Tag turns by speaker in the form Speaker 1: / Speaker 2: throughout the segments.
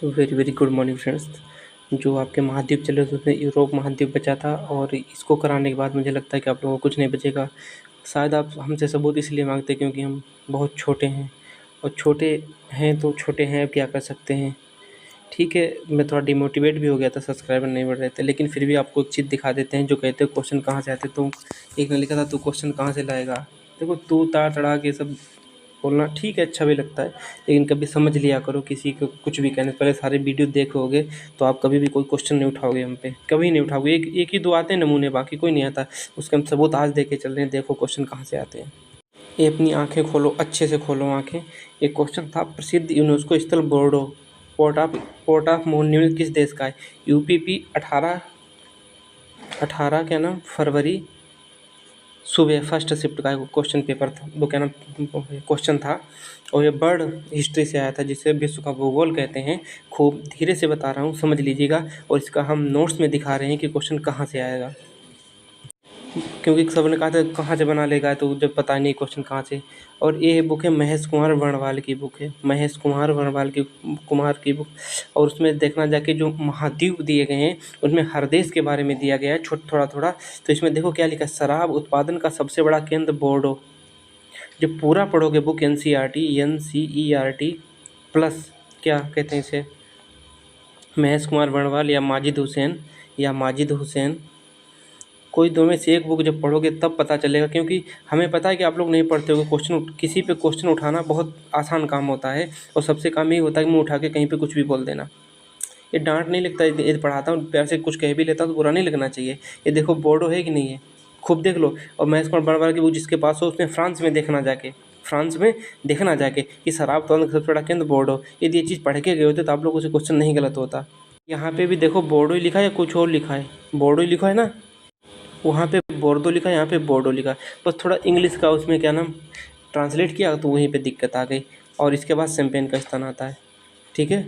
Speaker 1: तो very very good morning friends. जो आपके महाद्वीप चले थे उसमें यूरोप महाद्वीप बचा था, और इसको कराने के बाद मुझे लगता है कि आप लोगों को कुछ नहीं बचेगा। शायद आप हमसे सबूत इसलिए मांगते हैं क्योंकि हम बहुत छोटे हैं, और छोटे हैं तो छोटे हैं, अब क्या कर सकते हैं। ठीक है, मैं थोड़ा डिमोटिवेट भी हो गया था, सब्सक्राइबर नहीं बढ़ रहे थे, लेकिन फिर भी आपको एक चीज़ दिखा देते हैं। जो कहते हैं क्वेश्चन कहाँ से आते, तो एक ने लिखा था तू क्वेश्चन कहाँ से लाएगा। देखो, तू ताड़ तड़ा के सब बोलना ठीक है, अच्छा भी लगता है, लेकिन कभी समझ लिया करो। किसी को कुछ भी कहने से पहले सारे वीडियो देखोगे तो आप कभी भी कोई क्वेश्चन नहीं उठाओगे हम पे, कभी नहीं उठाओगे। एक एक ही दो आते हैं नमूने, बाकी कोई नहीं आता। उसके हम सबूत आज दे के चल रहे हैं, देखो क्वेश्चन कहाँ से आते हैं। ये अपनी आंखें खोलो, अच्छे से खोलो आंखें। एक क्वेश्चन था, प्रसिद्ध यूनेस्को स्थल बोर्डो पोर्ट ऑफ मोन्यूल किस देश का है। यूपीपी 18 क्या नाम फरवरी सुबह फर्स्ट शिफ्ट का क्वेश्चन पेपर था, वो क्या नाम क्वेश्चन था। और ये बर्ड हिस्ट्री से आया था, जिसे विश्व का भूगोल कहते हैं। खूब धीरे से बता रहा हूँ, समझ लीजिएगा। और इसका हम नोट्स में दिखा रहे हैं कि क्वेश्चन कहाँ से आएगा, क्योंकि सब ने कहा था कहाँ से बना लेगा, तो जब पता नहीं क्वेश्चन कहाँ से। और ये बुक है महेश कुमार वर्णवाल की बुक है, महेश कुमार वर्णवाल की कुमार की बुक। और उसमें देखना जाके जो महाद्वीप दिए गए हैं उनमें हर देश के बारे में दिया गया है, थोड़ा थोड़ा। तो इसमें देखो क्या लिखा है, शराब उत्पादन का सबसे बड़ा केंद्र बोर्डो। जब पूरा पढ़ोगे बुक NCERT प्लस, क्या कहते हैं इसे, महेश कुमार वर्णवाल या माजिद हुसैन, कोई दो में से एक बुक जब पढ़ोगे तब पता चलेगा। क्योंकि हमें पता है कि आप लोग नहीं पढ़ते होगे। किसी पे क्वेश्चन उठाना बहुत आसान काम होता है, और सबसे काम यही होता है कि मुँह उठा के कहीं पे कुछ भी बोल देना। ये डांट नहीं लगता, ये पढ़ाता हूँ प्यार से, कुछ कह भी लेता हूँ तो बुरा नहीं लगना चाहिए। ये देखो बोर्डो है कि नहीं है, खूब देख लो। और महेश कुमार वर्णवाल की बुक जिसके पास हो, उसमें फ्रांस में देखना जाके कि शराब उत्पादन का सबसे बड़ा केंद्र बोर्डो। यदि ये चीज़ पढ़ के गए होते तो आप लोगों से क्वेश्चन नहीं गलत होता। यहाँ पे भी देखो बोर्डो ही लिखा है या कुछ और लिखा है, बोर्डो ही लिखा है ना। वहाँ पे बोर्डो लिखा है, यहाँ पे बोर्डो लिखा है। बस थोड़ा इंग्लिश का उसमें क्या नाम ट्रांसलेट किया तो वहीं पे दिक्कत आ गई। और इसके बाद शैंपेन का स्थान आता है। ठीक है,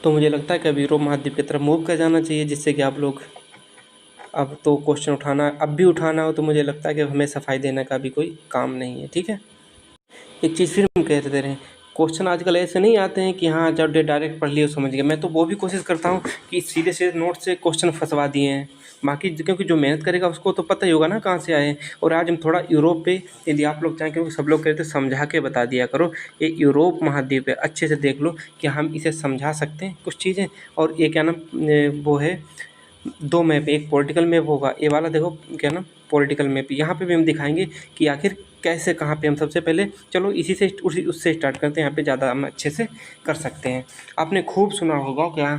Speaker 1: तो मुझे लगता है कि अब यूरोप महाद्वीप की तरफ मूव कर जाना चाहिए, जिससे कि आप लोग अब तो क्वेश्चन उठाना, अब भी उठाना हो तो मुझे लगता है कि हमें सफाई देने का भी कोई काम नहीं है। ठीक है, एक चीज़ फिर हम कहते रहे, क्वेश्चन आजकल ऐसे नहीं आते हैं कि हाँ जब डायरेक्ट पढ़ लियो समझ गए। मैं तो वो भी कोशिश करता हूँ कि सीधे सीधे नोट से क्वेश्चन फंसवा दिए हैं। बाकी क्योंकि जो मेहनत करेगा उसको तो पता ही होगा ना कहाँ से आए हैं। और आज हम थोड़ा यूरोप पे, यदि आप लोग चाहें, क्योंकि सब लोग कहते हैं समझा के बता दिया करो। ये यूरोप महाद्वीप है, अच्छे से देख लो कि हम इसे समझा सकते हैं कुछ चीज़ें। और ये क्या नाम वो है, दो मैप, एक पॉलिटिकल मैप होगा, ये वाला देखो क्या ना पॉलिटिकल मैप। यहाँ पे भी हम दिखाएंगे कि आखिर कैसे, कहाँ पे हम सबसे पहले, चलो इसी से उससे स्टार्ट करते हैं। यहाँ पे ज़्यादा हम अच्छे से कर सकते हैं। आपने खूब सुना होगा क्या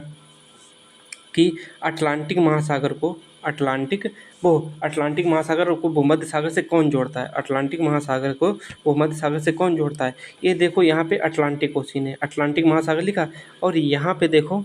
Speaker 1: कि अटलांटिक महासागर को अटलांटिक महासागर को भूमध्य सागर से कौन जोड़ता है। अटलांटिक महासागर को भूमध्य सागर से कौन जोड़ता है। ये देखो यहाँ पे अटलांटिक ओशियन है, अटलांटिक महासागर लिखा। और यहाँ पे देखो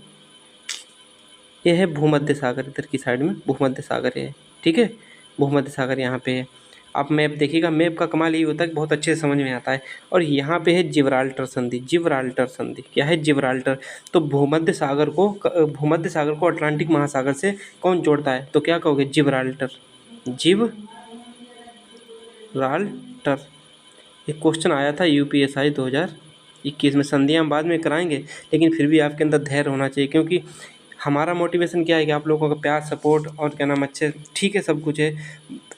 Speaker 1: ये है भूमध्य सागर, इधर की साइड में भूमध्य सागर है। ठीक है, भूमध्य सागर यहाँ पे है। आप मैप देखिएगा, मैप का कमाल यही होता है कि बहुत अच्छे से समझ में आता है। और यहाँ पे है जिब्राल्टर संधि। जिब्राल्टर संधि क्या है, जिब्राल्टर। तो भूमध्य सागर को अटलांटिक महासागर से कौन जोड़ता है, तो क्या कहोगे, जिब्राल्टर। जिब्राल्टर। एक क्वेश्चन आया था UPSI 2021 में। संधियाँ हम बाद में कराएंगे, लेकिन फिर भी आपके अंदर धैर्य होना चाहिए, क्योंकि हमारा मोटिवेशन क्या है कि आप लोगों का प्यार, सपोर्ट और क्या नाम अच्छे, ठीक है, सब कुछ है।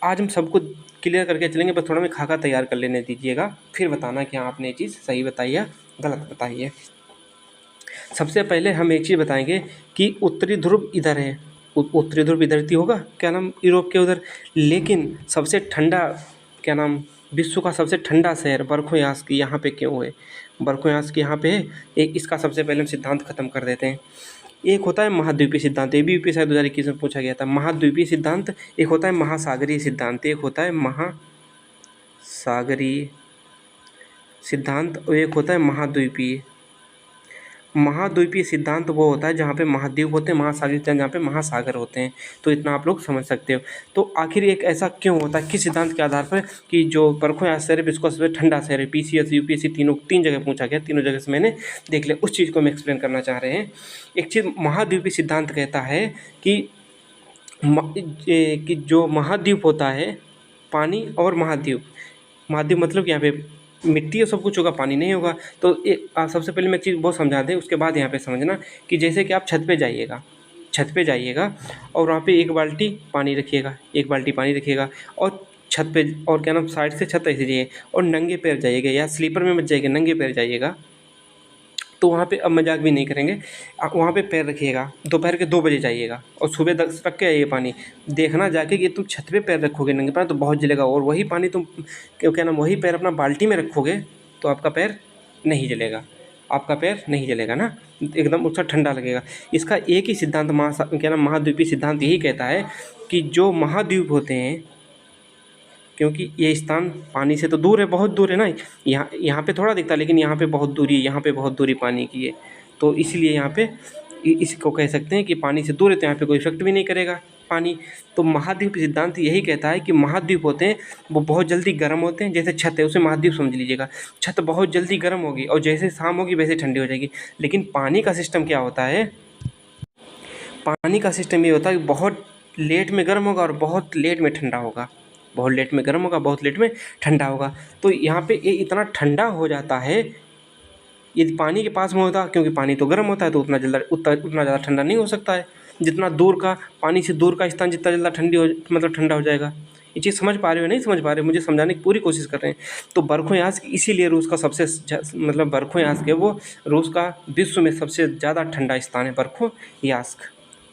Speaker 1: आज हम सब कुछ क्लियर करके चलेंगे, बस थोड़ा में खाका तैयार कर लेने दीजिएगा, फिर बताना कि हाँ आपने ये चीज़ सही बताई है गलत बताई है। सबसे पहले हम एक चीज़ बताएंगे कि उत्तरी ध्रुव इधर है, उत्तरी ध्रुव इधर ही होगा, क्या नाम, यूरोप के उधर। लेकिन सबसे ठंडा, क्या नाम, विश्व का सबसे ठंडा शहर बरखोयास्क यहाँ पे क्यों है, बरखोयास्क यहाँ पे है। एक इसका सबसे पहले हम सिद्धांत खत्म कर देते हैं। एक होता है महाद्वीपीय सिद्धांत, ये भी UPSI 2021 में पूछा गया था। महाद्वीपीय सिद्धांत, एक होता है महासागरीय सिद्धांत, एक होता है महासागरीय सिद्धांत, और एक होता है महाद्वीपीय। महाद्वीपीय सिद्धांत वो होता है जहाँ पे महाद्वीप होते हैं, महासागरीय सिद्धांत जहाँ पे महासागर होते हैं। तो इतना आप लोग समझ सकते हो। तो आखिर एक ऐसा क्यों होता है, किस सिद्धांत के आधार पर, कि जो बरखोयास्क शहर है विश्व का सबसे ठंडा शहर है। PCS UPSC तीन जगह पूछा गया, तीनों जगह से मैंने देख लिया। उस चीज़ को हम एक्सप्लेन करना चाह रहे हैं। एक चीज़ महाद्वीपीय सिद्धांत कहता है कि जो महाद्वीप होता है, पानी और महाद्वीप, महाद्वीप मतलब यहाँ पे मिट्टी और सब कुछ होगा, पानी नहीं होगा। तो आप सबसे पहले मैं एक चीज़ बहुत समझा दें, उसके बाद यहाँ पे समझना कि जैसे कि आप छत पे जाइएगा और वहाँ पे 1 बाल्टी पानी रखिएगा, 1 बाल्टी पानी रखिएगा और छत पे, और क्या नाम, साइड से छत ऐसे जाइए और नंगे पैर जाइएगा, या स्लीपर में मत जाइएगा, नंगे पैर जाइएगा। तो वहाँ पे अब मजाक भी नहीं करेंगे, वहाँ पे पैर रखिएगा। दोपहर के 2 बजे जाइएगा और सुबह 10 रख के आइए पानी। देखना जाके कि तुम छत पे पैर रखोगे नंगे पैर तो बहुत जलेगा, और वही पानी तुम क्या नाम, वही पैर अपना बाल्टी में रखोगे तो आपका पैर नहीं जलेगा, आपका पैर नहीं जलेगा ना, एकदम उसका ठंडा लगेगा। इसका एक ही सिद्धांत क्या नाम, महाद्वीपीय सिद्धांत यही कहता है कि जो महाद्वीप होते हैं, क्योंकि ये स्थान पानी से तो दूर है, बहुत दूर है ना, यहाँ पे थोड़ा दिखता है, लेकिन यहाँ पे बहुत दूरी है, यहाँ पे बहुत दूरी पानी की है। तो इसलिए यहाँ पे इसको कह सकते हैं कि पानी से दूर है, तो यहाँ पे कोई इफेक्ट भी नहीं करेगा पानी। तो महाद्वीप सिद्धांत यही कहता है कि महाद्वीप होते हैं वो बहुत जल्दी गर्म होते हैं, जैसे छत है उसे महाद्वीप समझ लीजिएगा। छत बहुत जल्दी गर्म होगी और जैसे शाम होगी वैसे ठंडी हो जाएगी। लेकिन पानी का सिस्टम क्या होता है, पानी का सिस्टम ये होता है कि बहुत लेट में गर्म होगा और बहुत लेट में ठंडा होगा, बहुत लेट में गर्म होगा, बहुत लेट में ठंडा होगा। तो यहाँ पे ये इतना ठंडा हो जाता है, यदि पानी के पास में होता, क्योंकि पानी तो गर्म होता है तो उतना ज़्यादा ठंडा नहीं हो सकता है। जितना दूर का, पानी से दूर का स्थान जितना ज़्यादा ठंडा हो जाएगा। ये चीज़ समझ पा रहे हो नहीं समझ पा रहे हो, मुझे समझाने की पूरी कोशिश कर रहे हैं। तो बर्फ़-ए-आज़ इसीलिए रूस का सबसे बर्फ़-ए-आज़ के वो रूस का विश्व में सबसे ज़्यादा ठंडा स्थान है बर्फ़-ए-आज़।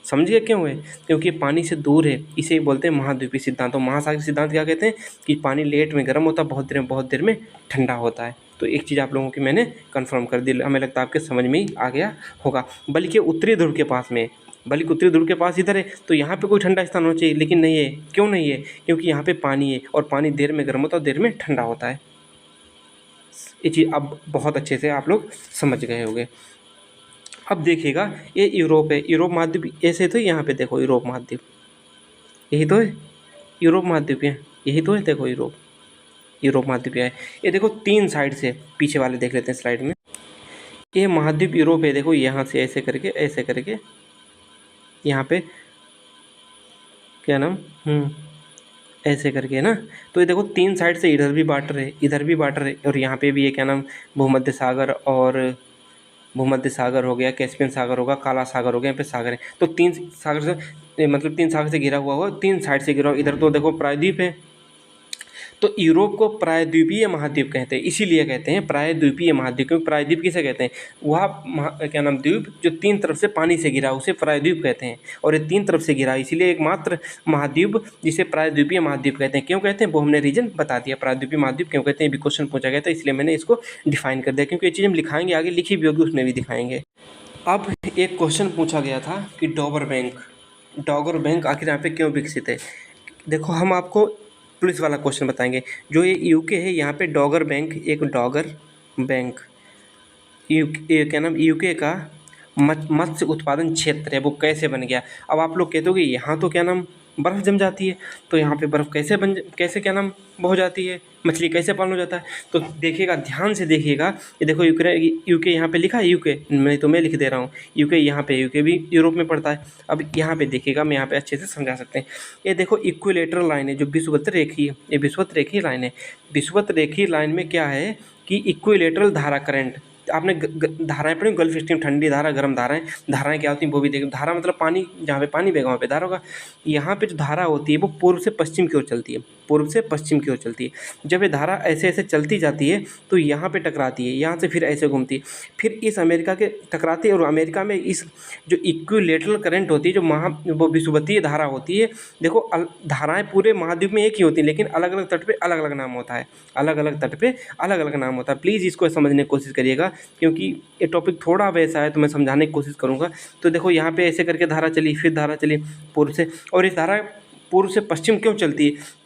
Speaker 1: समझिए क्यों है, क्योंकि पानी से दूर है, इसे बोलते हैं महाद्वीपीय सिद्धांत। और महासागरीय सिद्धांत क्या कहते हैं कि पानी लेट में गर्म होता है, बहुत देर में ठंडा होता है। तो एक चीज़ आप लोगों की मैंने कंफर्म कर दी, हमें लगता है आपके समझ में ही आ गया होगा। बल्कि उत्तरी ध्रुव के पास में, बल्कि उत्तरी ध्रुव के पास इधर है, तो यहाँ पे कोई ठंडा स्थान होना चाहिए, लेकिन नहीं है। क्यों नहीं है, क्योंकि यहाँ पे पानी है और पानी देर में गर्म होता है और देर में ठंडा होता है। ये चीज़ अब बहुत अच्छे से आप लोग समझ गए होंगे। अब देखिएगा, ये यूरोप है, यूरोप महाद्वीप ऐसे तो यहाँ पे देखो यूरोप महाद्वीप, यही तो है यूरोप महाद्वीप है, यही तो है, देखो यूरोप महाद्वीप है। ये देखो 3 साइड से, पीछे वाले देख लेते हैं स्लाइड में। ये महाद्वीप यूरोप है, देखो यहाँ से ऐसे करके यहाँ पे क्या नाम, ऐसे करके है ना। तो ये देखो 3 साइड से, इधर भी वाटर है, इधर भी वाटर है, और यहाँ पे भी ये क्या नाम, भूमध्य सागर, और भूमध्य सागर हो गया, कैस्पियन सागर होगा, काला सागर हो गया, यहाँ पे सागर है। तो 3 सागर से, मतलब 3 सागर से घिरा हुआ 3 साइड से घिरा हुआ। इधर तो देखो प्रायद्वीप है। तो यूरोप को प्रायद्वीपीय महाद्वीप कहते हैं, इसीलिए कहते हैं प्रायद्वीपीय महाद्वीप, क्योंकि प्रायद्वीप किसे कहते हैं, वह क्या नाम, द्वीप जो 3 तरफ से पानी से घिरा उसे प्रायद्वीप कहते हैं। और ये 3 तरफ से घिरा, इसीलिए एकमात्र महाद्वीप जिसे प्रायद्वीपीय महाद्वीप कहते हैं। क्यों कहते हैं वो हमने रीजन बता दिया, प्रायद्वीपीय महाद्वीप क्यों कहते हैं, ये भी क्वेश्चन पूछा गया था, इसलिए मैंने इसको डिफाइन कर दिया, क्योंकि ये चीज़ हम लिखाएंगे आगे, लिखी भी होगी उसमें भी दिखाएंगे। अब एक क्वेश्चन पूछा गया था कि डॉगर बैंक आखिर यहाँ पे क्यों विकसित है। देखो हम आपको पुलिस वाला क्वेश्चन बताएंगे। जो ये यूके है, यहाँ पे डॉगर बैंक, एक डॉगर बैंक क्या नाम, यूके का मत्स्य उत्पादन क्षेत्र है, वो कैसे बन गया। अब आप लोग कहते हो कि यहाँ तो क्या नाम बर्फ़ जम जाती है, तो यहाँ पे बर्फ़ कैसे क्या नाम हो जाती है, मछली कैसे पालन हो जाता है। तो देखिएगा, ध्यान से देखिएगा, ये देखो यूके यहाँ पे लिखा है, यूके नहीं तो मैं लिख दे रहा हूँ यूके, यहाँ पे यूके भी यूरोप में पड़ता है। अब यहाँ पे देखिएगा, मैं यहाँ पे अच्छे से समझा सकते हैं। ये देखो इक्विलेटरल लाइन है, जो विषुवत रेखीय, ये विषुवत रेखीय लाइन है। विषुवत रेखीय लाइन में क्या है कि इक्विलेटरल धारा करंट, आपने धाराएं पढ़ी, गल्फ स्ट्रीम, ठंडी धारा, गर्म धाराएं क्या होती हैं वो भी देखो। धारा मतलब पानी, जहाँ पे पानी बहेगा वहाँ पे धारा होगा। यहाँ पे जो धारा होती है वो पूर्व से पश्चिम की ओर चलती है, पूर्व से पश्चिम की ओर चलती है। जब ये धारा ऐसे ऐसे चलती जाती है तो यहाँ पे टकराती है, यहाँ से फिर ऐसे घूमती है, फिर इस अमेरिका के टकराती है, और अमेरिका में इस जो इक्विलेटरल करंट होती है, जो वो विषुवतीय धारा होती है। देखो धाराएँ पूरे महाद्वीप में एक ही होती हैं, लेकिन अलग अलग तट पर अलग अलग नाम होता है, अलग अलग तट पर अलग अलग नाम होता है। प्लीज़ इसको समझने की कोशिश करिएगा, क्योंकि ये टॉपिक थोड़ा वैसा है, तो मैं समझाने की कोशिश करूँगा। तो देखो यहाँ पे ऐसे करके धारा चली, फिर धारा चली पूर्व से, और इस धारा पूर्व से पश्चिम क्यों चलती है,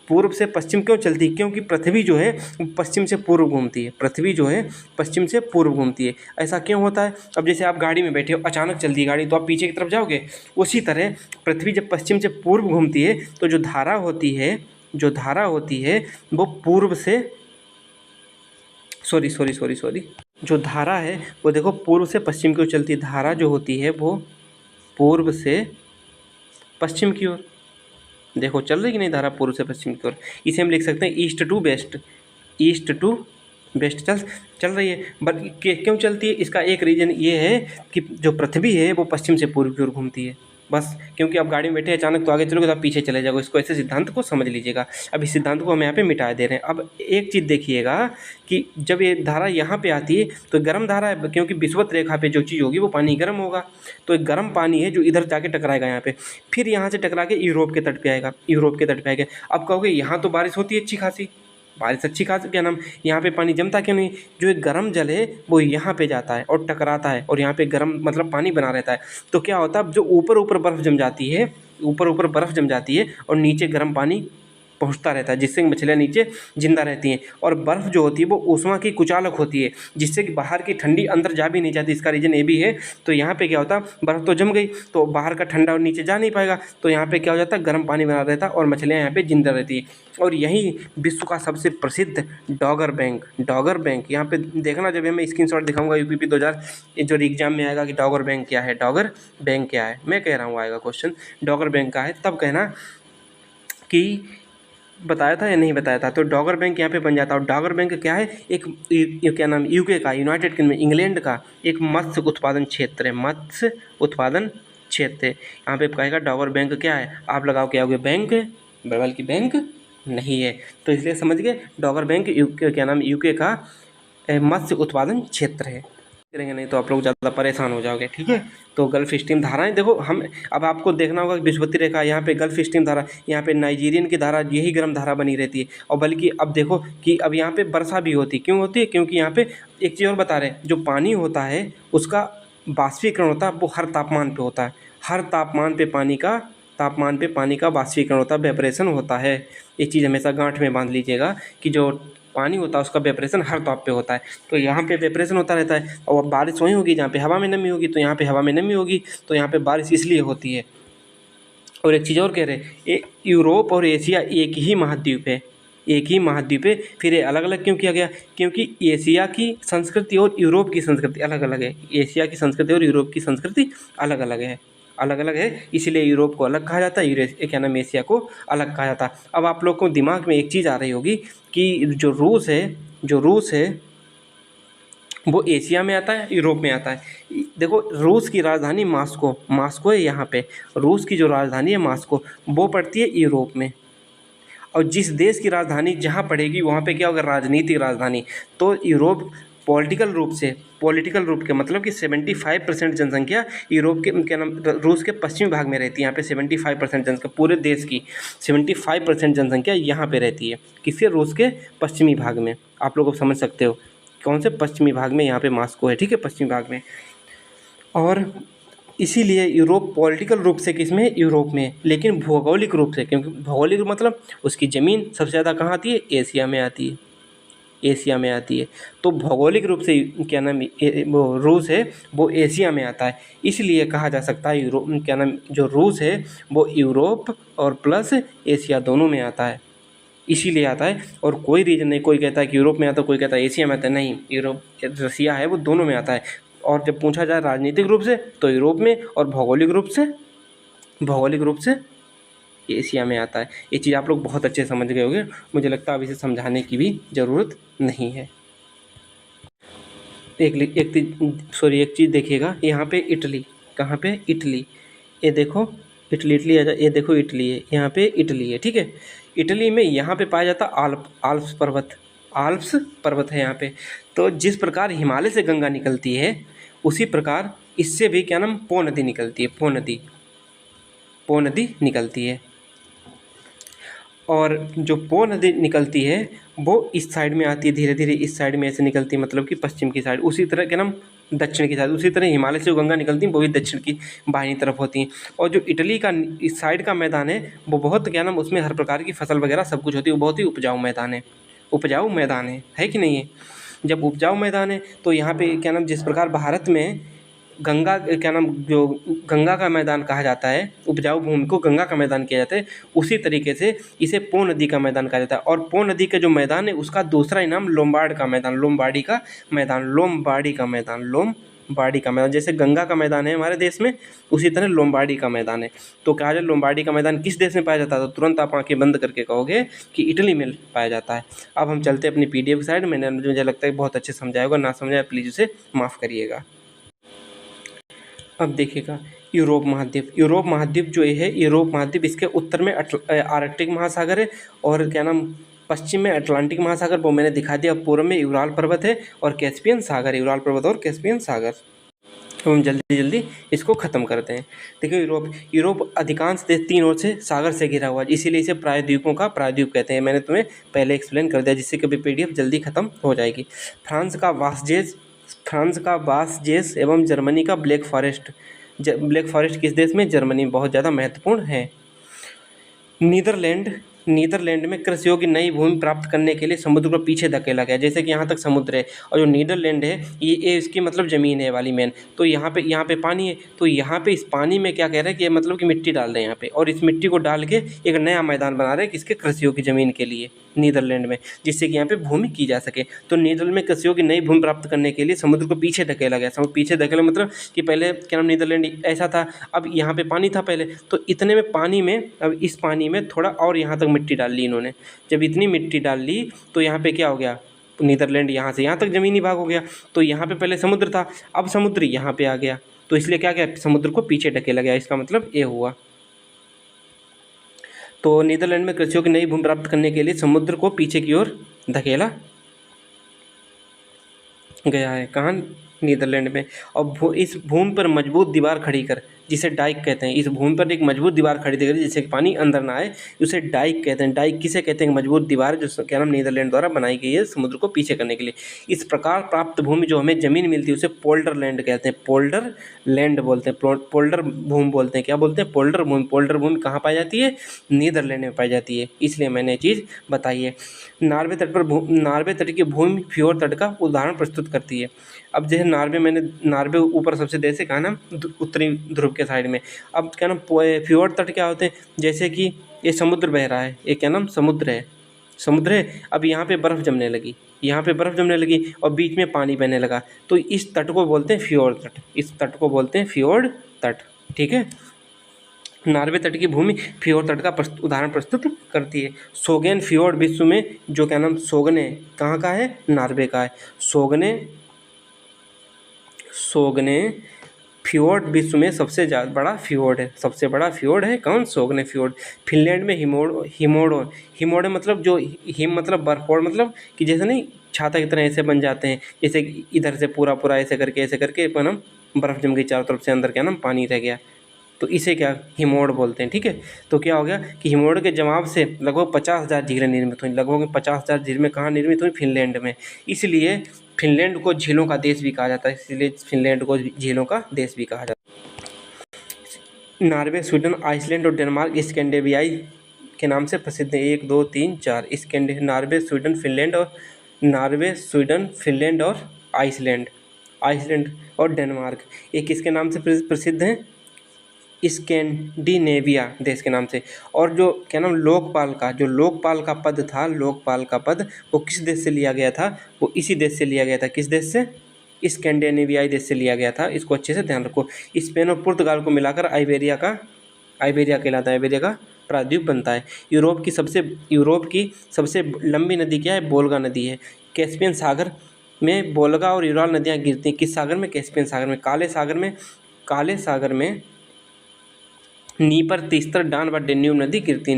Speaker 1: पूर्व से पश्चिम क्यों चलती है, क्योंकि पृथ्वी जो है पश्चिम से पूर्व घूमती है, पृथ्वी जो है पश्चिम से पूर्व घूमती है। ऐसा क्यों होता है, अब जैसे आप गाड़ी में बैठे हो, अचानक चलती है गाड़ी, तो आप पीछे की तरफ जाओगे। उसी तरह पृथ्वी जब पश्चिम से पूर्व घूमती है, तो जो धारा होती है वो पूर्व से सॉरी जो धारा है वो देखो पूर्व से पश्चिम की ओर चलती है। धारा जो होती है वो पूर्व से पश्चिम की ओर, देखो चल रही कि नहीं धारा पूर्व से पश्चिम की ओर। इसे हम लिख सकते हैं ईस्ट टू वेस्ट चल रही है। बट क्यों चलती है, इसका एक रीज़न ये है कि जो पृथ्वी है वो पश्चिम से पूर्व की ओर घूमती है, बस। क्योंकि आप गाड़ी में बैठे अचानक तो आगे चलोगे तो आप पीछे चले जाओगे, इसको ऐसे सिद्धांत को समझ लीजिएगा। अब इस सिद्धांत को हम यहाँ पे मिटा दे रहे हैं। अब एक चीज़ देखिएगा कि जब ये धारा यहाँ पे आती है तो गर्म धारा है, क्योंकि विषुवत रेखा पे जो चीज़ होगी वो पानी गर्म होगा, तो एक गर्म पानी है जो इधर जाके टकराएगा यहाँ पे, फिर यहाँ से टकरा के यूरोप के तट पे आएगा, यूरोप के तट पे आएगा। अब कहोगे यहाँ तो बारिश होती है अच्छी खासी, बारिश अच्छी खासी क्या नाम, यहाँ पे पानी जमता क्यों नहीं? जो एक गर्म जल है वो यहाँ पे जाता है और टकराता है और यहाँ पे गर्म मतलब पानी बना रहता है। तो क्या होता है, जो ऊपर ऊपर बर्फ़ जम जाती है, ऊपर ऊपर बर्फ़ जम जाती है और नीचे गर्म पानी पहुँचता रहता है, जिससे मछलियाँ नीचे जिंदा रहती हैं। और बर्फ़ जो होती है वो ऊष्मा की कुचालक होती है, जिससे कि बाहर की ठंडी अंदर जा भी नहीं जाती। इसका रीज़न ये भी है। तो यहाँ पे क्या होता है, बर्फ़ तो जम गई तो बाहर का ठंडा और नीचे जा नहीं पाएगा, तो यहाँ पे क्या हो जाता है, गर्म पानी बना रहता है और मछलियाँ यहाँ पे जिंदा रहती है। और यही विश्व का सबसे प्रसिद्ध डॉगर बैंक यहाँ पे देखना, जब मैं स्क्रीनशॉट दिखाऊंगा यूपीपी 2000 जो एग्जाम में आएगा कि डॉगर बैंक क्या है, डॉगर बैंक क्या है, मैं कह रहा हूँ आएगा क्वेश्चन डॉगर बैंक का है, तब कहना कि बताया था या नहीं बताया था। तो डॉगर बैंक यहाँ पे बन जाता है। और डॉगर बैंक क्या है, एक क्या नाम, यूके का, यूनाइटेड किंगडम, इंग्लैंड का एक मत्स्य उत्पादन क्षेत्र है, मत्स्य उत्पादन क्षेत्र है। यहाँ पे कहेगा डॉगर बैंक क्या है, आप लगाओ क्या होगे, बैंक, बल्कि बैंक नहीं है। तो इसलिए समझ गए, डॉगर बैंक यूके क्या नाम, यूके का मत्स्य उत्पादन क्षेत्र है। करेंगे नहीं तो आप लोग ज़्यादा परेशान हो जाओगे, ठीक है। तो गल्फ स्ट्रीम धाराएं देखो, हम अब आपको देखना होगा कि विषुवतीय रेखा यहाँ पे गल्फ स्ट्रीम धारा, यहाँ पे नाइजीरियन की धारा, यही गर्म धारा बनी रहती है। और बल्कि अब देखो कि अब यहाँ पे वर्षा भी होती है, क्यों होती है, क्योंकि यहाँ पे एक चीज़ और बता रहे हैं, जो पानी होता है उसका बाष्पीकरण होता है, वो हर तापमान पे होता है, हर तापमान पे पानी का बाष्पीकरण होता है, वेपरेशन होता है। ये चीज़ हमेशा गांठ में बांध लीजिएगा कि जो पानी होता है उसका वेपरेशन हर ताप पे होता है। तो यहाँ पे वेपरेशन होता रहता है। और बारिश वहीं होगी जहाँ पे हवा में नमी होगी, तो यहाँ पे हवा में नमी होगी, तो यहाँ पे बारिश इसलिए होती है। और एक चीज़ और कह रहे हैं, यूरोप और एशिया एक ही महाद्वीप है, एक ही महाद्वीप है। फिर ये अलग अलग क्यों किया गया, क्योंकि एशिया की संस्कृति और यूरोप की संस्कृति अलग अलग है। एशिया की संस्कृति और यूरोप की संस्कृति अलग अलग है, अलग अलग है, इसलिए यूरोप को अलग कहा जाता है, क्या नाम, एशिया को अलग कहा जाता है। अब आप लोग को दिमाग में एक चीज़ आ रही होगी कि जो रूस है वो एशिया में आता है, यूरोप में आता है। देखो, रूस की राजधानी मास्को है, यहाँ पे रूस की जो राजधानी है मास्को, वो पड़ती है यूरोप में। और जिस देश की राजधानी जहाँ पड़ेगी वहाँ पे क्या होगा, राजनीतिक राजधानी। तो यूरोप पॉलिटिकल रूप के मतलब कि 75% जनसंख्या यूरोप के क्या नाम, रूस के पश्चिमी भाग में रहती है। यहाँ पे 75% जनसंख्या, पूरे देश की 75% जनसंख्या यहाँ पे रहती है, किसके, रूस के पश्चिमी भाग में। आप लोग समझ सकते हो कौन से पश्चिमी भाग में, यहाँ पे मास्को है, ठीक है, पश्चिमी भाग में। और इसीलिए यूरोप पॉलिटिकल रूप से किसमें है, यूरोप में, लेकिन भौगोलिक रूप से, क्योंकि भौगोलिक मतलब उसकी ज़मीन सबसे ज़्यादा कहाँ आती है, एशिया में आती है, एशिया में आती है। तो भौगोलिक रूप से क्या नाम, वो रूस है वो एशिया में आता है, इसलिए कहा जा सकता है यूरोप, क्या नाम, जो रूस है वो यूरोप और प्लस एशिया दोनों में आता है, इसीलिए आता है। और कोई रीज़न नहीं, कोई कहता है कि यूरोप में आता है, कोई कहता है एशिया में आता है, नहीं, यूरोप, रसिया है वो दोनों में आता है। और जब पूछा जाए राजनीतिक रूप से तो यूरोप में, और भौगोलिक रूप से एशिया में आता है। ये चीज़ आप लोग बहुत अच्छे समझ गए होंगे, मुझे लगता है अब इसे समझाने की भी ज़रूरत नहीं है। एक चीज़ देखिएगा, यहाँ पे इटली, कहाँ पे, इटली, ये देखो इटली आ जाए, ये देखो इटली है, यहाँ पे इटली है, ठीक है। इटली में यहाँ पे पाया जाता आल्प्स पर्वत है यहाँ पे। तो जिस प्रकार हिमालय से गंगा निकलती है, उसी प्रकार इससे भी क्या नाम, पो नदी निकलती है, पो नदी निकलती है। और जो पो नदी निकलती है वो इस साइड में आती है, धीरे धीरे इस साइड में ऐसे निकलती है, मतलब कि पश्चिम की साइड। उसी तरह क्या नाम, दक्षिण की साइड, उसी तरह हिमालय से जो गंगा निकलती है वो भी दक्षिण की बाईं तरफ होती हैं। और जो इटली का इस साइड का मैदान है वो बहुत क्या नाम, उसमें हर प्रकार की फसल वगैरह सब कुछ होती है, वो बहुत ही उपजाऊ मैदान है कि नहीं है। जब उपजाऊ मैदान है तो यहाँ पे क्या नाम, जिस प्रकार भारत में गंगा क्या नाम, जो गंगा का मैदान कहा जाता है, उपजाऊ भूमि को गंगा का मैदान किया जाता है, उसी तरीके से इसे पो नदी का मैदान कहा जाता है। और पो नदी का जो मैदान है उसका दूसरा ही नाम लोम्बार्डी का मैदान, लोम्बार्डी का मैदान, जैसे गंगा का मैदान है हमारे देश में, उसी तरह लोम्बार्डी का मैदान है। तो कहा जाए लोम्बार्डी का मैदान किस देश में पाया जाता है, तो तुरंत आप आंखें बंद करके कहोगे कि इटली में पाया जाता है। अब हम चलते हैं अपनी पीडीएफ की साइड। मुझे लगता है बहुत अच्छे समझाया होगा, ना समझाया प्लीज़ उसे माफ़ करिएगा। अब देखिएगा यूरोप महाद्वीप। यूरोप महाद्वीप जो है, यूरोप महाद्वीप, इसके उत्तर में आर्कटिक महासागर है, और क्या नाम पश्चिम में अटलांटिक महासागर, वो मैंने दिखा दिया। पूर्व में यूराल पर्वत है और कैस्पियन सागर, यूराल पर्वत और कैस्पियन सागर। तो हम जल्दी जल्दी इसको ख़त्म करते हैं। देखिए यूरोप अधिकांश देश 3 ओर से सागर से घिरा हुआ है, इसीलिए इसे प्रायद्वीपों का प्रायद्वीप कहते हैं। मैंने तुम्हें पहले एक्सप्लेन कर दिया, जिससे कभी पीडीएफ जल्दी ख़त्म हो जाएगी। फ्रांस का वासजेस एवं जर्मनी का ब्लैक फॉरेस्ट। ब्लैक फॉरेस्ट किस देश में, जर्मनी में बहुत ज़्यादा महत्वपूर्ण है। नीदरलैंड में कृषि योग्य नई भूमि प्राप्त करने के लिए समुद्र को पीछे धकेला गया, जैसे कि यहाँ तक समुद्र है, और जो नीदरलैंड है ये इसकी मतलब ज़मीन है वाली मेन। तो यहाँ पे पानी है, तो यहाँ पे इस पानी में क्या कह रहे हैं कि मतलब कि मिट्टी डाल रहे हैं यहाँ पे, और इस मिट्टी को डाल के एक नया मैदान बना रहे हैं किसके, कृषि योग्य ज़मीन के लिए नीदरलैंड में, जिससे कि यहाँ पे भूमि की जा सके। तो नीदरलैंड में कृषि योग्य नई भूमि प्राप्त करने के लिए समुद्र को पीछे धकेला गया। समुद्र पीछे धकेला मतलब कि पहले क्या नाम नीदरलैंड ऐसा था, अब यहाँ पे पानी था पहले, तो इतने में पानी में, अब इस पानी में थोड़ा और यहाँ तक मिट्टी डाल ली इन्होंने। जब इतनी मिट्टी डाल ली तो यहाँ पे क्या हो गया, नीदरलैंड यहाँ से यहाँ तक ज़मीनी भाग हो गया। तो यहाँ पे पहले समुद्र था, अब समुद्र यहाँ पे आ गया, तो इसलिए क्या किया, समुद्र को पीछे ढकेला गया। इसका मतलब ये हुआ। तो नीदरलैंड में कृषियों की नई भूमि प्राप्त करने के लिए समुद्र को पीछे की ओर धकेला गया है। कहाँ, नीदरलैंड में। और इस भूमि पर मजबूत दीवार खड़ी कर, जिसे डाइक कहते हैं, इस भूमि पर एक मजबूत दीवार खड़ी कर जिससे कि पानी अंदर ना आए, उसे डाइक कहते हैं। डाइक किसे कहते हैं, मजबूत दीवार, जो क्या नाम नीदरलैंड द्वारा बनाई गई है समुद्र को पीछे करने के लिए। इस प्रकार प्राप्त भूमि जो हमें ज़मीन मिलती है उसे पोल्डर लैंड कहते हैं, पोल्डर लैंड बोलते हैं, पोल्डर भूमि बोलते हैं। क्या बोलते हैं, पोल्डर भूमि। पोल्डर भूमि कहाँ पाई जाती है, नीदरलैंड में पाई जाती है, इसलिए मैंने ये चीज़ बताई है। नार्वे तट की भूमि फ्योर तट का उदाहरण प्रस्तुत करती है। अब जैसे नार्वे ऊपर सबसे देश है, कहा ना, उत्तरी ध्रुव के साइड में। अब क्या नाम फ्योर्ड तट क्या होते हैं, जैसे कि ये समुद्र बह रहा है, ये क्या नाम समुद्र है। अब यहाँ पे बर्फ़ जमने लगी, और बीच में पानी बहने लगा, तो इस तट को बोलते हैं फ्योर्ड तट। इस तट को बोलते हैं फ्योर्ड तट, ठीक है। नार्वे तट की भूमि फ्योर्ड तट का उदाहरण प्रस्तुत करती है। सोगेन फ्योर्ड विश्व में जो क्या नाम सोगने कहाँ का है, नार्वे का है। सोगने फ्योर्ड विश्व में सबसे बड़ा फ्योर्ड है कौन, सोगने फ्योर्ड। फिनलैंड में हिमोड़ो मतलब जो हिम मतलब बर्फ, और मतलब कि जैसे नहीं छाता की तरह ऐसे बन जाते हैं, जैसे इधर से पूरा ऐसे करके अपन बर्फ़ जम गई चारों तरफ से, अंदर क्या नाम पानी रह गया, तो इसे क्या हिमोड़ बोलते हैं, ठीक है। तो क्या हो गया कि हिमोड़ के जवाब से लगभग 50,000 झीलें निर्मित हुई। लगभग 50,000 झीलें कहाँ निर्मित हुई, फिनलैंड में। इसलिए फिनलैंड को झीलों का देश भी कहा जाता है, इसलिए फिनलैंड को झीलों का देश भी कहा जाता है। नार्वे, स्वीडन, आइसलैंड और डेनमार्क स्कैंडिनेवियाई के नाम से प्रसिद्ध है। 1 2 3 4 नार्वे, स्वीडन, फिनलैंड और आइसलैंड और डेनमार्क, ये किसके नाम से प्रसिद्ध हैं, स्कैंडिनेविया देश के नाम से। और जो क्या नाम लोकपाल का पद था, वो किस देश से लिया गया था, वो इसी देश से लिया गया था। किस देश से, स्कैंडिनेवियाई देश से लिया गया था। इसको अच्छे से ध्यान रखो। स्पेन और पुर्तगाल को मिलाकर आइबेरिया कहलाता है, आइबेरिया का प्रायद्वीप बनता है। यूरोप की सबसे लंबी नदी क्या है, बोल्गा नदी है। कैस्पियन सागर में बोल्गा और यूराल नदियाँ गिरती हैं। किस सागर में, कैस्पियन सागर में। काले सागर में नीपर, तीस्तर, डान व डेन्यूब नदी गिरती है।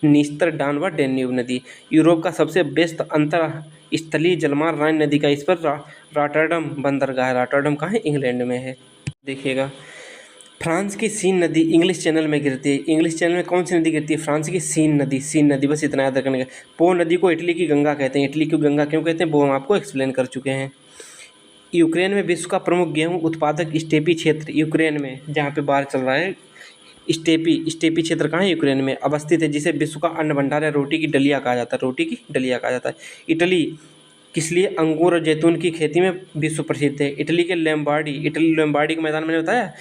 Speaker 1: नीस्तर, डान व डेन्यूब नदी। यूरोप का सबसे व्यस्त अंतरस्थलीय जलमार्ग राइन नदी का, इस पर रॉटरडम बंदरगाह है। रॉटरडम कहाँ है, इंग्लैंड में है। देखिएगा फ्रांस की सीन नदी इंग्लिश चैनल में गिरती है। इंग्लिश चैनल में कौन सी नदी गिरती है, फ्रांस की सीन नदी, बस इतना याद रखने का। पो नदी को इटली की गंगा कहते हैं। इटली की गंगा क्यों कहते हैं, वो हम आपको एक्सप्लेन कर चुके हैं। यूक्रेन में विश्व का प्रमुख गेहूं उत्पादक स्टेपी क्षेत्र, यूक्रेन में जहाँ पे बाढ़ चल रहा है, स्टेपी क्षेत्र कहाँ है, यूक्रेन में अवस्थित है, जिसे विश्व का अन्न भंडार है, रोटी की डलिया कहा जाता है। इटली किस लिए, अंगूर और जैतून की खेती में विश्व प्रसिद्ध है। इटली लोम्बार्डी का मैदान मैंने बताया,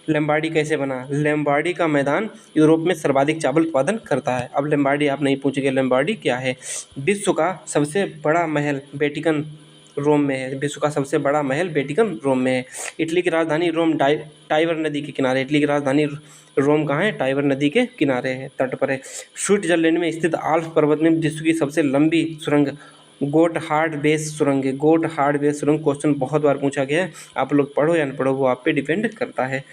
Speaker 1: लोम्बार्डी कैसे बना। लोम्बार्डी का मैदान यूरोप में सर्वाधिक चावल उत्पादन करता है। अब लोम्बार्डी आप नहीं पूछेंगे लोम्बार्डी क्या है। विश्व का सबसे बड़ा महल वेटिकन रोम में है। विश्व का सबसे बड़ा महल वेटिकन रोम में है। इटली की राजधानी रोम टाइबर नदी के किनारे। इटली की राजधानी रोम कहाँ है? टाइबर नदी के किनारे है, तट पर है। स्विट्जरलैंड में स्थित आल्प्स पर्वत में विश्व की सबसे लंबी सुरंग गोटहार्ड बेस सुरंग है। गोटहार्ड बेस सुरंग क्वेश्चन बहुत बार पूछा गया है, आप लोग पढ़ो या न पढ़ो वो आप पे डिपेंड करता है।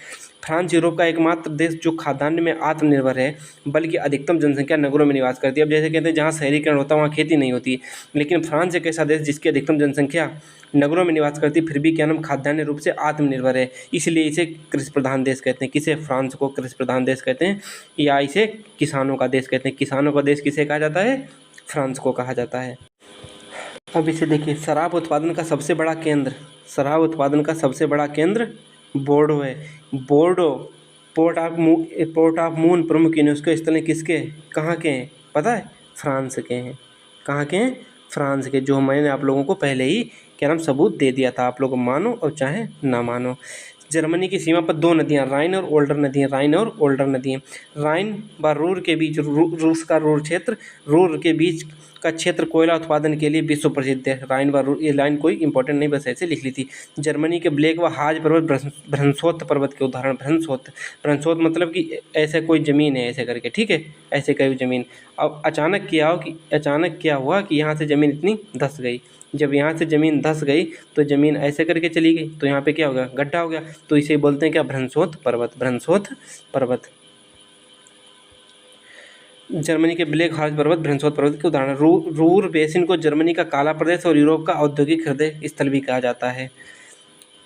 Speaker 1: फ्रांस यूरोप का एकमात्र देश जो खाद्यान्न में आत्मनिर्भर है, बल्कि अधिकतम जनसंख्या नगरों में निवास करती है। अब जैसे कहते हैं जहाँ शहरीकरण होता है वहाँ खेती नहीं होती, लेकिन फ्रांस एक ऐसा देश जिसकी अधिकतम जनसंख्या नगरों में निवास करती, फिर भी क्या नाम खाद्यान्न रूप से आत्मनिर्भर है, इसलिए इसे कृषि प्रधान देश कहते हैं। किसे? फ्रांस को कृषि प्रधान देश कहते हैं, या इसे किसानों का देश कहते हैं। किसानों का देश किसे कहा जाता है? फ्रांस को कहा जाता है। अब इसे देखिए, शराब उत्पादन का सबसे बड़ा केंद्र, शराब उत्पादन का सबसे बड़ा केंद्र बोर्डो है। बोर्डो पोर्ट ऑफ मून प्रमुख यूनेस्को स्थल हैं किसके? कहाँ के हैं पता है? फ्रांस के हैं। कहाँ के हैं? फ्रांस के, जो मैंने आप लोगों को पहले ही क्या नाम सबूत दे दिया था, आप लोग मानो और चाहे ना मानो। जर्मनी की सीमा पर दो नदियाँ राइन और ओल्डर नदी हैं। राइन और ओल्डर नदी हैं। राइन व रूर के बीच रूस का रूर क्षेत्र, रूर के बीच का क्षेत्र कोयला उत्पादन के लिए विश्व प्रसिद्ध है। राइन व रूर, ये लाइन कोई इंपॉर्टेंट नहीं, बस ऐसे लिख ली थी। जर्मनी के ब्लैक व हाज पर्वत भ्रंशोत पर्वत के उदाहरण। भ्रंशोत मतलब कि ऐसे कोई ज़मीन है ऐसे करके, ठीक है, ऐसे कोई ज़मीन। अब अचानक क्या हुआ कि यहाँ से ज़मीन इतनी धंस गई। जब यहाँ से ज़मीन धंस गई तो ज़मीन ऐसे करके चली गई, तो यहाँ पे क्या हो गया? गड्ढा हो गया। तो इसे बोलते हैं क्या? भ्रंशोत पर्वत। भ्रंशोत पर्वत। जर्मनी के ब्लैक हार्ज पर्वत भ्रंशोत पर्वत के उदाहरण। रूर बेसिन को जर्मनी का काला प्रदेश और यूरोप का औद्योगिक हृदय स्थल भी कहा जाता है।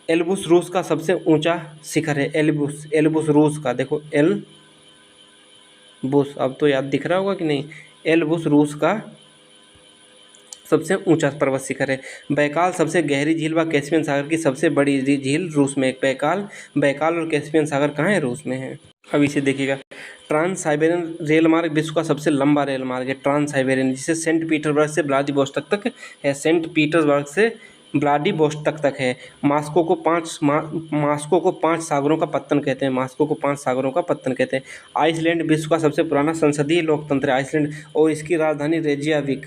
Speaker 1: एल्ब्रूस रूस का सबसे ऊंचा शिखर है। एल्ब्रूस रूस का, देखो एल्ब्रूस, अब तो याद दिख रहा होगा कि नहीं? एल्ब्रूस रूस का सबसे ऊंचा पर्वत शिखर है। बैकाल सबसे गहरी झील व कैस्पियन सागर की सबसे बड़ी झील रूस में। बैकाल और कैस्पियन सागर कहाँ है? रूस में है। अब इसे देखिएगा, ट्रांस साइबेरियन रेल मार्ग विश्व का सबसे लंबा रेल मार्ग है। ट्रांस साइबेरियन, जिसे सेंट पीटर्सबर्ग से व्लादिवोस्टोक तक है। सेंट पीटर्सबर्ग से व्लादिवोस्टोक तक है। मास्को को पांच सागरों का पत्तन कहते हैं। मास्को को 5 सागरों का पत्तन कहते हैं। आइसलैंड विश्व का सबसे पुराना संसदीय लोकतंत्र है आइसलैंड, और इसकी राजधानी रेज्याविक,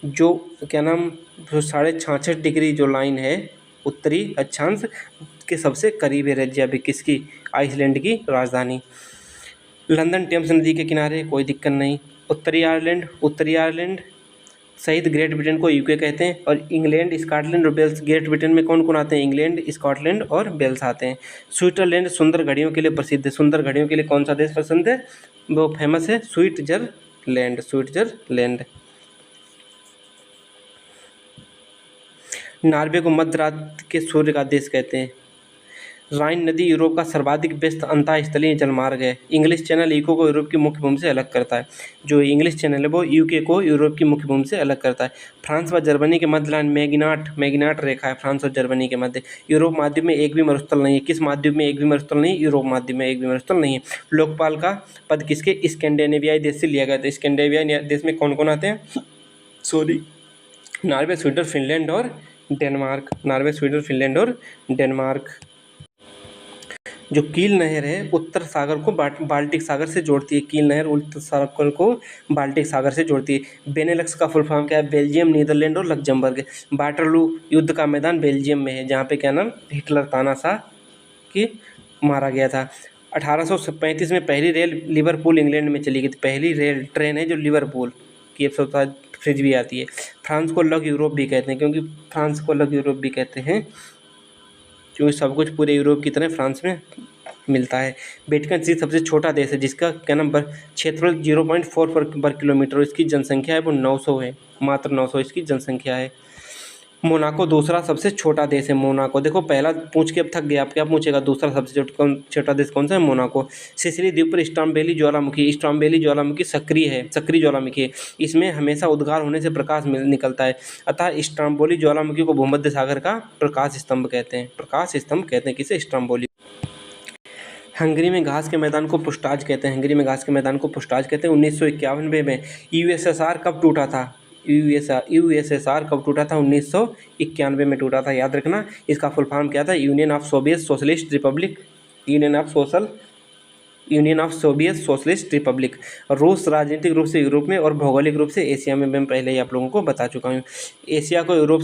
Speaker 1: जो क्या नाम, जो 66.5 डिग्री जो लाइन है उत्तरी अक्षांश के सबसे करीब है रेज्याविक, किसकी? आइसलैंड की राजधानी। लंदन टेम्स नदी के किनारे, कोई दिक्कत नहीं। उत्तरी आयरलैंड सहित ग्रेट ब्रिटेन को यूके कहते हैं, और इंग्लैंड, स्कॉटलैंड और वेल्स। ग्रेट ब्रिटेन में कौन कौन आते हैं? इंग्लैंड, स्कॉटलैंड और वेल्स आते हैं। स्विट्जरलैंड सुंदर घड़ियों के लिए प्रसिद्ध है। सुंदर घड़ियों के लिए कौन सा देश पसंद है? वो फेमस है स्विट्जरलैंड। नॉर्वे को मध्य रात के सूर्य का देश कहते हैं। राइन नदी यूरोप का सर्वाधिक व्यस्त अंतःस्थलीय जलमार्ग है। इंग्लिश चैनल यूके को यूरोप की मुख्य भूमि से अलग करता है। जो इंग्लिश चैनल है वो यूके को यूरोप की मुख्य भूमि से अलग करता है। फ्रांस व जर्मनी के मध्य लाइन मैग्नाट रेखा है। फ्रांस और जर्मनी के मध्य। यूरोप महाद्वीप में एक भी मरुस्थल नहीं है। किस महाद्वीप में एक भी मरुस्थल नहीं है? यूरोप महाद्वीप में एक भी मरुस्थल नहीं है। लोकपाल का पद किसके? स्कैंडिनेवियाई देश से लिया गया था। स्कैंडिनेवियाई देश में कौन कौन आते हैं? नॉर्वे, स्वीडन, फिनलैंड और डेनमार्क। जो कील नहर है उत्तर सागर को बाल्टिक सागर से जोड़ती है। कील नहर उत्तर सागर को बाल्टिक सागर से जोड़ती है। बेनेलक्स का फुल फॉर्म क्या है? बेल्जियम, नीदरलैंड और लक्जमबर्ग। वाटरलू युद्ध का मैदान बेल्जियम में है, जहाँ पे क्या नाम, हिटलर तानाशाह की मारा गया था। 1835 में पहली रेल लिवरपूल इंग्लैंड में चली गई थी। पहली रेल ट्रेन है जो लिवरपूल की, अब सब फ्रिज भी आती है। फ्रांस को लग यूरोप भी कहते हैं, क्योंकि फ्रांस को लग यूरोप भी कहते हैं क्योंकि सब कुछ पूरे यूरोप की तरह फ्रांस में मिलता है। वेटिकन सिटी सबसे छोटा देश है, जिसका क्या नाम क्षेत्रफल 0.4 वर्ग किलोमीटर, इसकी जनसंख्या है वो 900 है, मात्र 900 इसकी जनसंख्या है। मोनाको दूसरा सबसे छोटा देश है। मोनाको, देखो पहला पूछ के अब थक गया, आप क्या पूछेगा? दूसरा सबसे छोटा देश कौन सा है? मोनाको। सिसिली द्वीप पर स्ट्रॉम्बेली ज्वालामुखी सक्रिय ज्वालामुखी है। इसमें हमेशा उद्गार होने से प्रकाश निकलता है, अतः स्ट्रॉम्बोली ज्वालामुखी को भूमध्य सागर का प्रकाश स्तंभ कहते हैं। किसे? स्ट्रॉम्बोली। हंगरी में घास के मैदान को पुस्टाज कहते हैं। 1991 में यूएसएसआर कब टूटा था? यूएसएसआर कब टूटा था? 1991 में टूटा था, याद रखना। इसका फुल फॉर्म क्या था? Union of Soviet socialist Republic, union of union of Soviet socialist Republic. रूस राजनीतिक रूप से यूरोप में और भौगोलिक रूप से एशिया में, मैं पहले ही आप लोगों को बता चुका हूँ। एशिया को यूरोप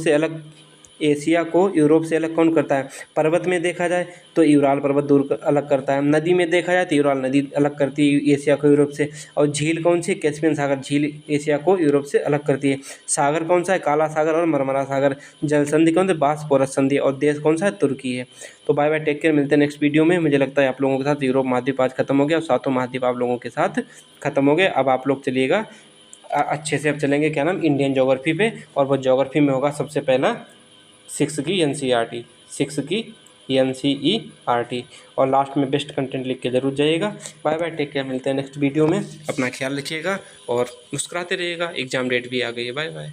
Speaker 1: से अलग कौन करता है? पर्वत में देखा जाए तो यूराल पर्वत अलग करता है। नदी में देखा जाए तो यूराल नदी अलग करती है एशिया को यूरोप से। और झील कौन सी? कैस्पियन सागर झील एशिया को यूरोप से अलग करती है। सागर कौन सा है? काला सागर और मरमरा सागर। जल संधि कौन सी? बास्पोरस संधि। और देश कौन सा है? तुर्की है। तो बाय बाय, टेक केयर, मिलते हैं नेक्स्ट वीडियो में। मुझे लगता है आप लोगों के साथ यूरोप महाद्वीप आज खत्म हो गया और सातों महाद्वीप आप लोगों के साथ खत्म हो गए। अब आप लोग चलिएगा अच्छे से, अब चलेंगे क्या नाम, इंडियन ज्योग्राफी पे। और वो ज्योग्राफी में होगा सबसे पहला 6 की NCERT, 6 की NCERT। और लास्ट में बेस्ट कंटेंट लिख के जरूर जाइएगा। बाय बाय, टेक केयर, मिलते हैं नेक्स्ट वीडियो में। अपना ख्याल रखिएगा और मुस्कुराते रहिएगा। एग्जाम डेट भी आ गई है। Bye bye.